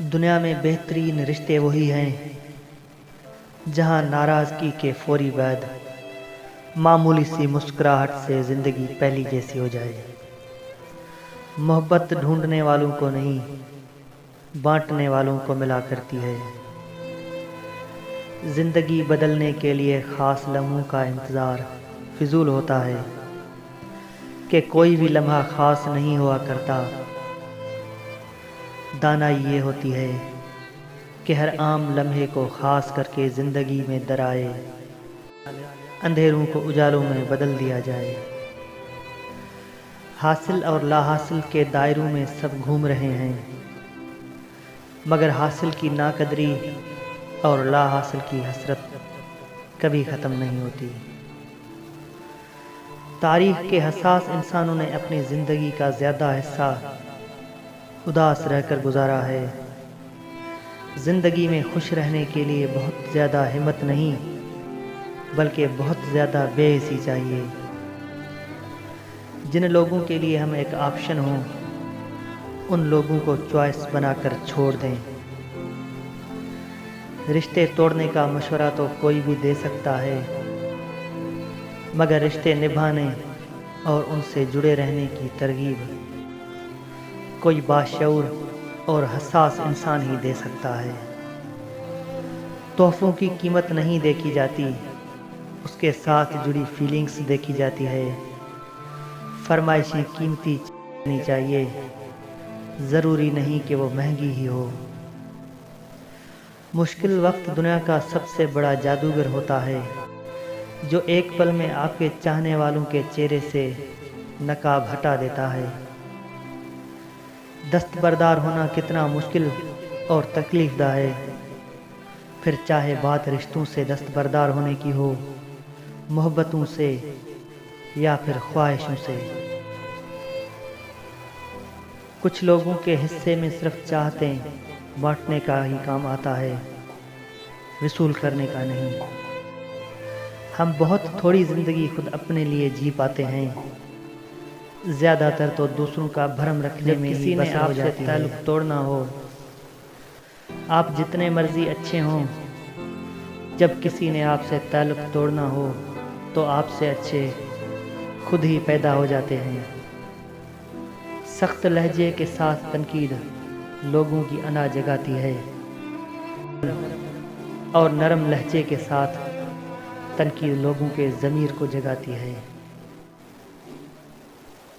दुनिया में बेहतरीन रिश्ते वही हैं जहां नाराज़गी के फौरी बाद मामूली सी मुस्कुराहट से ज़िंदगी पहली जैसी हो जाए। मोहब्बत ढूंढने वालों को नहीं, बांटने वालों को मिला करती है। ज़िंदगी बदलने के लिए ख़ास लम्हों का इंतज़ार फिजूल होता है कि कोई भी लम्हा ख़ास नहीं हुआ करता। दानाई ये होती है कि हर आम लम्हे को ख़ास करके ज़िंदगी में दराए अंधेरों को उजालों में बदल दिया जाए। हासिल और लाहासिल के दायरों में सब घूम रहे हैं, मगर हासिल की नाकदरी और लाहासिल की हसरत कभी ख़त्म नहीं होती। तारीख़ के हसास इंसानों ने अपनी ज़िंदगी का ज़्यादा हिस्सा उदास रहकर गुजारा है। ज़िंदगी में खुश रहने के लिए बहुत ज़्यादा हिम्मत नहीं, बल्कि बहुत ज़्यादा बेहिसी चाहिए। जिन लोगों के लिए हम एक ऑप्शन हों, उन लोगों को चॉइस बनाकर छोड़ दें। रिश्ते तोड़ने का मशवरा तो कोई भी दे सकता है, मगर रिश्ते निभाने और उनसे जुड़े रहने की तरगीब कोई बाशऊर और हसास इंसान ही दे सकता है। तोहफ़ों की कीमत नहीं देखी जाती, उसके साथ जुड़ी फीलिंग्स देखी जाती है। फरमाइशी कीमती चीज़ चाहिए, ज़रूरी नहीं कि वो महंगी ही हो। मुश्किल वक्त दुनिया का सबसे बड़ा जादूगर होता है, जो एक पल में आपके चाहने वालों के चेहरे से नकाब हटा देता है। दस्तबरदार होना कितना मुश्किल और तकलीफ़दा है, फिर चाहे बात रिश्तों से दस्तबरदार होने की हो, मोहब्बतों से या फिर ख्वाहिशों से। कुछ लोगों के हिस्से में सिर्फ चाहते बांटने का ही काम आता है, वसूल करने का नहीं। हम बहुत थोड़ी ज़िंदगी खुद अपने लिए जी पाते हैं, ज़्यादातर तो दूसरों का भरम रखने में ही बसर हो जाती है। ताल्लुक़ तोड़ना हो, आप जितने मर्ज़ी अच्छे हों, जब किसी ने आपसे ताल्लुक़ तोड़ना हो तो आपसे अच्छे खुद ही पैदा हो जाते हैं। सख्त लहजे के साथ तनकीद लोगों की अना जगाती है, और नरम लहजे के साथ तनकीद लोगों के ज़मीर को जगाती है।